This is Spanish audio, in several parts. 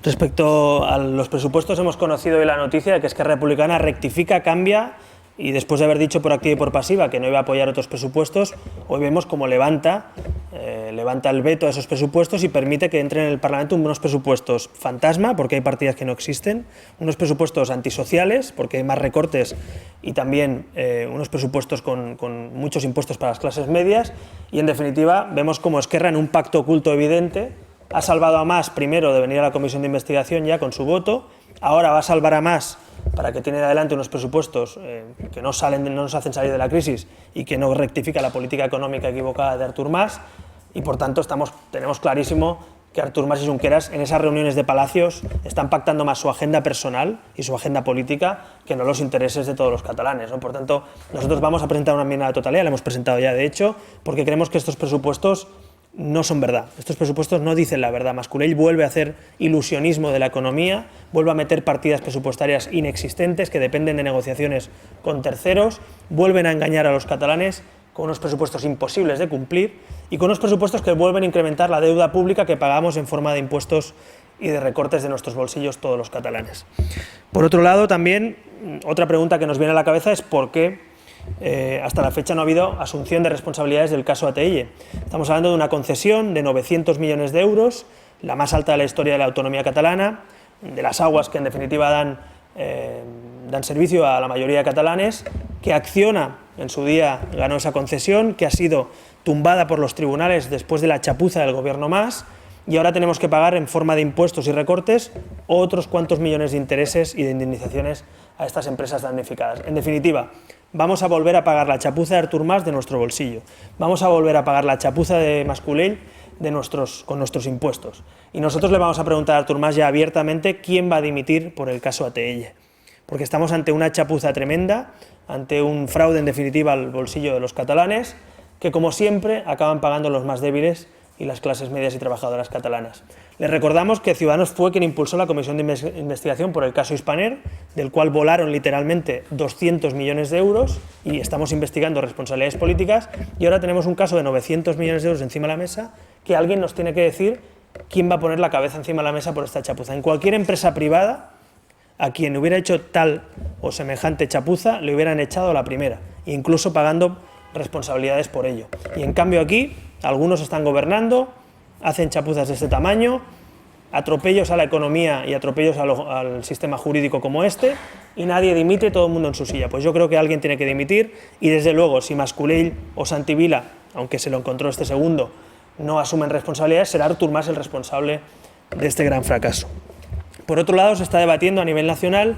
Respecto a los presupuestos, hemos conocido hoy la noticia de que Esquerra Republicana rectifica, cambia y después de haber dicho por activa y por pasiva que no iba a apoyar otros presupuestos, hoy vemos cómo levanta el veto a esos presupuestos y permite que entren en el Parlamento unos presupuestos fantasma, porque hay partidas que no existen, unos presupuestos antisociales, porque hay más recortes y también unos presupuestos con muchos impuestos para las clases medias y, en definitiva, vemos cómo Esquerra, en un pacto oculto evidente, ha salvado a Mas primero de venir a la comisión de investigación ya con su voto, ahora va a salvar a Mas para que tiene adelante unos presupuestos que no nos hacen salir de la crisis y que no rectifica la política económica equivocada de Artur Mas, y por tanto tenemos clarísimo que Artur Mas y Junqueras en esas reuniones de palacios están pactando más su agenda personal y su agenda política que no los intereses de todos los catalanes, ¿no? Por tanto, nosotros vamos a presentar una enmienda a la totalidad, la hemos presentado ya de hecho, porque creemos que estos presupuestos no son verdad. Estos presupuestos no dicen la verdad. Mas-Colell vuelve a hacer ilusionismo de la economía, vuelve a meter partidas presupuestarias inexistentes que dependen de negociaciones con terceros, vuelven a engañar a los catalanes con unos presupuestos imposibles de cumplir y con unos presupuestos que vuelven a incrementar la deuda pública que pagamos en forma de impuestos y de recortes de nuestros bolsillos todos los catalanes. Por otro lado, también, otra pregunta que nos viene a la cabeza es por qué hasta la fecha no ha habido asunción de responsabilidades del caso Atll. Estamos hablando de una concesión de 900 millones de euros, la más alta de la historia de la autonomía catalana, de las aguas que en definitiva dan servicio a la mayoría de catalanes, que Acciona en su día ganó esa concesión, que ha sido tumbada por los tribunales después de la chapuza del gobierno Mas, y ahora tenemos que pagar en forma de impuestos y recortes otros cuantos millones de intereses y de indemnizaciones a estas empresas damnificadas. En definitiva, vamos a volver a pagar la chapuza de Artur Mas de nuestro bolsillo, vamos a volver a pagar la chapuza de Mas-Colell con nuestros impuestos. Y nosotros le vamos a preguntar a Artur Mas ya abiertamente quién va a dimitir por el caso Atll, porque estamos ante una chapuza tremenda, ante un fraude en definitiva al bolsillo de los catalanes, que como siempre acaban pagando los más débiles y las clases medias y trabajadoras catalanas. Les recordamos que Ciudadanos fue quien impulsó la comisión de investigación por el caso Hispaner, del cual volaron literalmente 200 millones de euros y estamos investigando responsabilidades políticas, y ahora tenemos un caso de 900 millones de euros encima de la mesa que alguien nos tiene que decir quién va a poner la cabeza encima de la mesa por esta chapuza. En cualquier empresa privada, a quien hubiera hecho tal o semejante chapuza le hubieran echado a la primera, incluso pagando responsabilidades por ello. Y en cambio aquí, algunos están gobernando, hacen chapuzas de este tamaño, atropellos a la economía y atropellos al sistema jurídico como este, y nadie dimite, todo el mundo en su silla. Pues yo creo que alguien tiene que dimitir, y desde luego si Mas-Colell o Santi Vila, aunque se lo encontró este segundo, no asumen responsabilidades, será Artur Mas el responsable de este gran fracaso. Por otro lado, se está debatiendo a nivel nacional,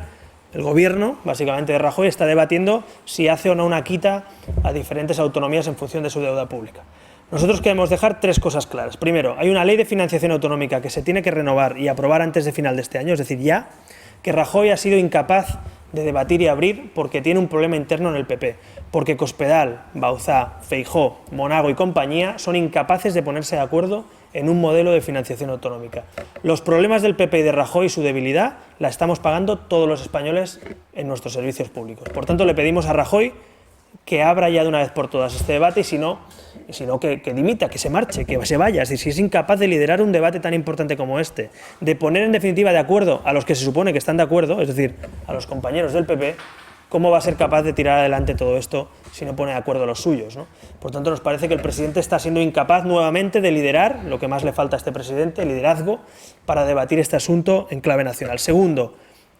el gobierno, básicamente de Rajoy, está debatiendo si hace o no una quita a diferentes autonomías en función de su deuda pública. Nosotros queremos dejar tres cosas claras. Primero, hay una ley de financiación autonómica que se tiene que renovar y aprobar antes de final de este año, es decir, ya, que Rajoy ha sido incapaz de debatir y abrir porque tiene un problema interno en el PP, porque Cospedal, Bauzá, Feijóo, Monago y compañía son incapaces de ponerse de acuerdo en un modelo de financiación autonómica. Los problemas del PP y de Rajoy y su debilidad la estamos pagando todos los españoles en nuestros servicios públicos. Por tanto, le pedimos a Rajoy que abra ya de una vez por todas este debate y si no que dimita, que se marche, que se vaya. Es decir, si es incapaz de liderar un debate tan importante como este, de poner en definitiva de acuerdo a los que se supone que están de acuerdo, es decir, a los compañeros del PP, ¿cómo va a ser capaz de tirar adelante todo esto si no pone de acuerdo a los suyos, ¿no? Por tanto, nos parece que el presidente está siendo incapaz nuevamente de liderar, lo que más le falta a este presidente, liderazgo, para debatir este asunto en clave nacional. Segundo,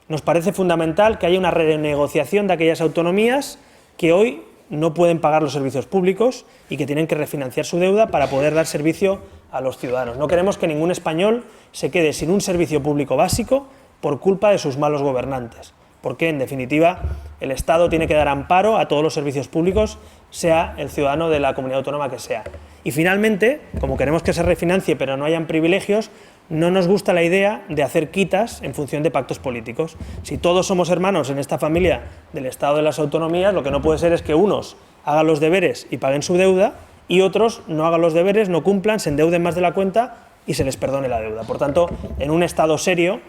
nos parece fundamental que haya una renegociación de aquellas autonomías que hoy no pueden pagar los servicios públicos y que tienen que refinanciar su deuda para poder dar servicio a los ciudadanos. No queremos que ningún español se quede sin un servicio público básico por culpa de sus malos gobernantes, porque en definitiva el Estado tiene que dar amparo a todos los servicios públicos, sea el ciudadano de la comunidad autónoma que sea. Y finalmente, como queremos que se refinancie pero no hayan privilegios, no nos gusta la idea de hacer quitas en función de pactos políticos. Si todos somos hermanos en esta familia del Estado de las autonomías, lo que no puede ser es que unos hagan los deberes y paguen su deuda y otros no hagan los deberes, no cumplan, se endeuden más de la cuenta y se les perdone la deuda. Por tanto, en un Estado serio,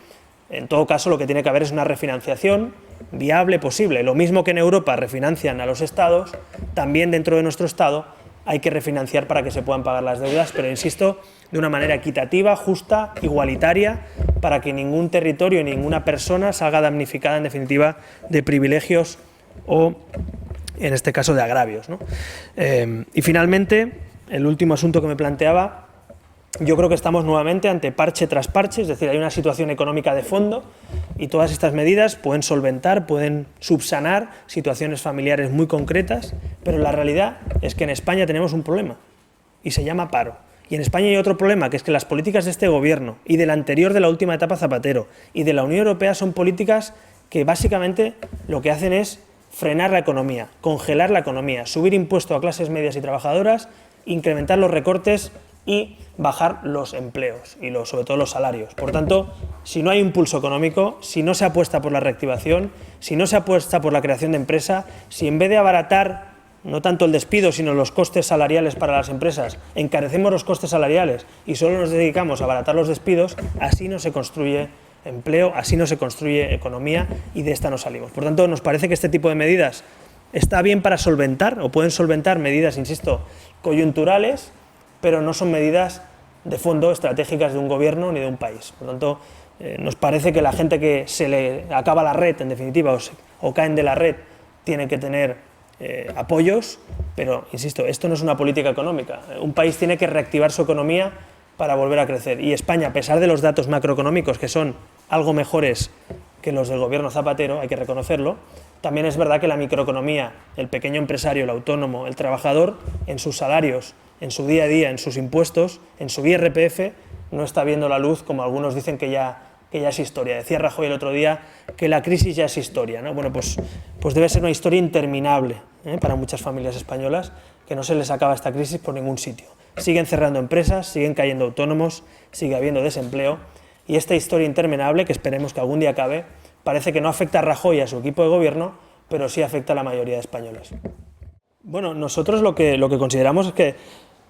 en todo caso, lo que tiene que haber es una refinanciación viable, posible. Lo mismo que en Europa refinancian a los Estados, también dentro de nuestro Estado hay que refinanciar para que se puedan pagar las deudas, pero insisto, de una manera equitativa, justa, igualitaria, para que ningún territorio, ninguna persona salga damnificada, en definitiva, de privilegios o, en este caso, de agravios, ¿no? Y finalmente, el último asunto que me planteaba, yo creo que estamos nuevamente ante parche tras parche, es decir, hay una situación económica de fondo y todas estas medidas pueden solventar, pueden subsanar situaciones familiares muy concretas, pero la realidad es que en España tenemos un problema y se llama paro. Y en España hay otro problema, que es que las políticas de este gobierno y del anterior, de la última etapa Zapatero, y de la Unión Europea son políticas que básicamente lo que hacen es frenar la economía, congelar la economía, subir impuestos a clases medias y trabajadoras, incrementar los recortes y bajar los empleos y sobre todo los salarios. Por tanto, si no hay impulso económico, si no se apuesta por la reactivación, si no se apuesta por la creación de empresa, si en vez de abaratar no tanto el despido, sino los costes salariales para las empresas, encarecemos los costes salariales y solo nos dedicamos a abaratar los despidos, así no se construye empleo, así no se construye economía y de esta no salimos. Por tanto, nos parece que este tipo de medidas está bien para solventar, o pueden solventar medidas, insisto, coyunturales, pero no son medidas de fondo estratégicas de un gobierno ni de un país. Por tanto, nos parece que la gente que se le acaba la red, en definitiva, o caen de la red, tiene que tener apoyos, pero, insisto, esto no es una política económica. Un país tiene que reactivar su economía para volver a crecer. Y España, a pesar de los datos macroeconómicos, que son algo mejores que los del gobierno Zapatero, hay que reconocerlo, también es verdad que la microeconomía, el pequeño empresario, el autónomo, el trabajador, en sus salarios, en su día a día, en sus impuestos, en su IRPF, no está viendo la luz, como algunos dicen que ya es historia. Decía Rajoy el otro día que la crisis ya es historia, ¿no? Bueno, pues debe ser una historia interminable para muchas familias españolas, que no se les acaba esta crisis por ningún sitio. Siguen cerrando empresas, siguen cayendo autónomos, sigue habiendo desempleo, y esta historia interminable, que esperemos que algún día acabe, parece que no afecta a Rajoy y a su equipo de gobierno, pero sí afecta a la mayoría de españoles. Bueno, nosotros lo que consideramos es que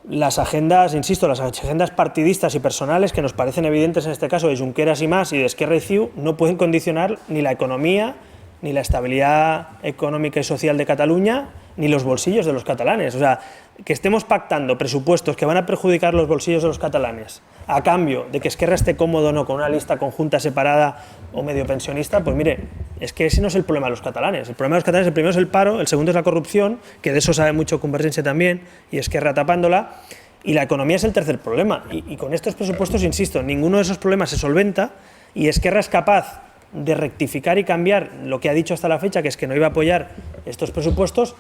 las agendas, insisto, las agendas partidistas y personales, que nos parecen evidentes en este caso de Junqueras y Mas y de Esquerra y CiU, no pueden condicionar ni la economía, ni la estabilidad económica y social de Cataluña, ni los bolsillos de los catalanes. O sea, que estemos pactando presupuestos que van a perjudicar los bolsillos de los catalanes a cambio de que Esquerra esté cómodo o no con una lista conjunta separada o medio pensionista, pues mire, es que ese no es el problema de los catalanes. El problema de los catalanes, el primero es el paro, el segundo es la corrupción, que de eso sabe mucho Convergencia también, y Esquerra tapándola, y la economía es el tercer problema. Y con estos presupuestos, insisto, ninguno de esos problemas se solventa, y Esquerra es capaz de rectificar y cambiar lo que ha dicho hasta la fecha, que es que no iba a apoyar estos presupuestos,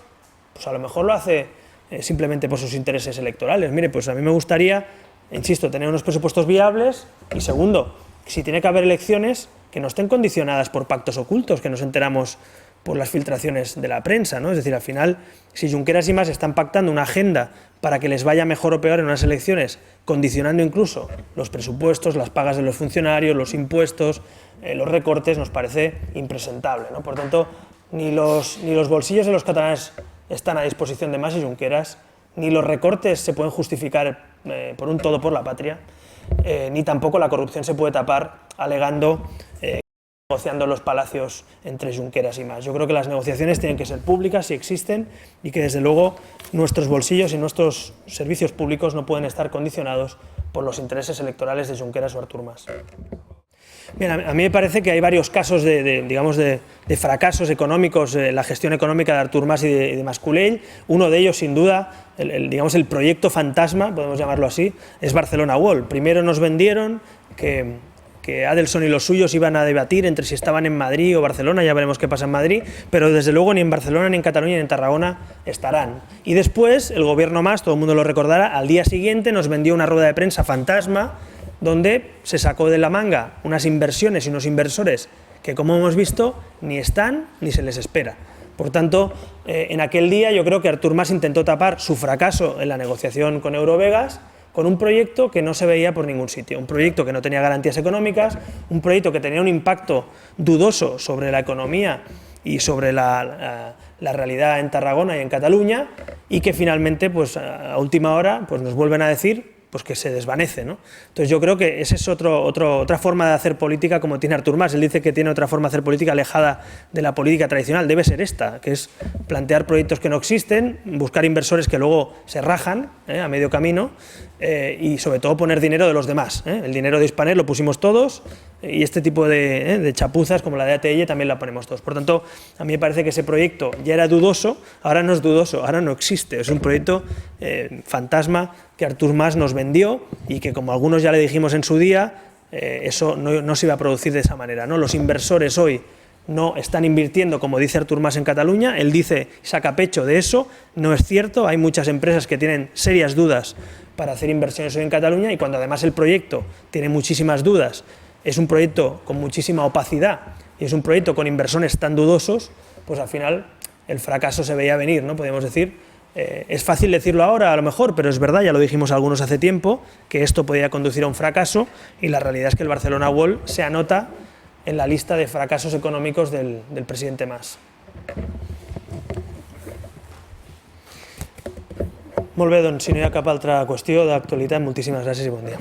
pues a lo mejor lo hace simplemente por sus intereses electorales. Mire, pues a mí me gustaría, insisto, tener unos presupuestos viables y, segundo, si tiene que haber elecciones, que no estén condicionadas por pactos ocultos, que nos enteramos por las filtraciones de la prensa, ¿no? Es decir, al final, si Junqueras y Mas están pactando una agenda para que les vaya mejor o peor en unas elecciones, condicionando incluso los presupuestos, las pagas de los funcionarios, los impuestos, los recortes, nos parece impresentable, ¿no? Por tanto, ni los bolsillos de los catalanes están a disposición de Mas y Junqueras, ni los recortes se pueden justificar por un todo por la patria, ni tampoco la corrupción se puede tapar alegando negociando los palacios entre Junqueras y Mas. Yo creo que las negociaciones tienen que ser públicas si existen y que desde luego nuestros bolsillos y nuestros servicios públicos no pueden estar condicionados por los intereses electorales de Junqueras o Artur Mas. Bien, a mí me parece que hay varios casos de fracasos económicos en la gestión económica de Artur Mas y de Mas Colell. Uno de ellos, sin duda, el proyecto fantasma, podemos llamarlo así, es Barcelona World. Primero nos vendieron que Adelson y los suyos iban a debatir entre si estaban en Madrid o Barcelona, ya veremos qué pasa en Madrid, pero desde luego ni en Barcelona, ni en Cataluña, ni en Tarragona estarán. Y después, el gobierno Mas, todo el mundo lo recordará, al día siguiente nos vendió una rueda de prensa fantasma, donde se sacó de la manga unas inversiones y unos inversores que, como hemos visto, ni están ni se les espera. Por tanto, en aquel día yo creo que Artur Mas intentó tapar su fracaso en la negociación con Eurovegas con un proyecto que no se veía por ningún sitio, un proyecto que no tenía garantías económicas, un proyecto que tenía un impacto dudoso sobre la economía y sobre la realidad en Tarragona y en Cataluña, y que finalmente, pues, a última hora, pues, nos vuelven a decir pues que se desvanece, ¿no? Entonces yo creo que esa es otra forma de hacer política como tiene Artur Mas. Él dice que tiene otra forma de hacer política alejada de la política tradicional. Debe ser esta, que es plantear proyectos que no existen, buscar inversores que luego se rajan a medio camino y sobre todo poner dinero de los demás. El dinero de Hispaner lo pusimos todos, y este tipo de chapuzas como la de ATL también la ponemos todos. Por tanto, a mí me parece que ese proyecto ya era dudoso, ahora no es dudoso, ahora no existe. Es un proyecto fantasma que Artur Mas nos vendió y que, como algunos ya le dijimos en su día, eso no se iba a producir de esa manera, ¿no? Los inversores hoy no están invirtiendo, como dice Artur Mas, en Cataluña. Él dice, saca pecho de eso, no es cierto. Hay muchas empresas que tienen serias dudas para hacer inversiones hoy en Cataluña, y cuando además el proyecto tiene muchísimas dudas, es un proyecto con muchísima opacidad y es un proyecto con inversores tan dudosos, pues al final el fracaso se veía venir, ¿no? Podríamos decir, es fácil decirlo ahora a lo mejor, pero es verdad, ya lo dijimos algunos hace tiempo, que esto podía conducir a un fracaso, y la realidad es que el Barcelona World se anota en la lista de fracasos econòmics del presidente Mas. Molt bé, doncs, si no hi ha cap altra qüestió d'actualitat, moltíssimes gràcies i bon dia.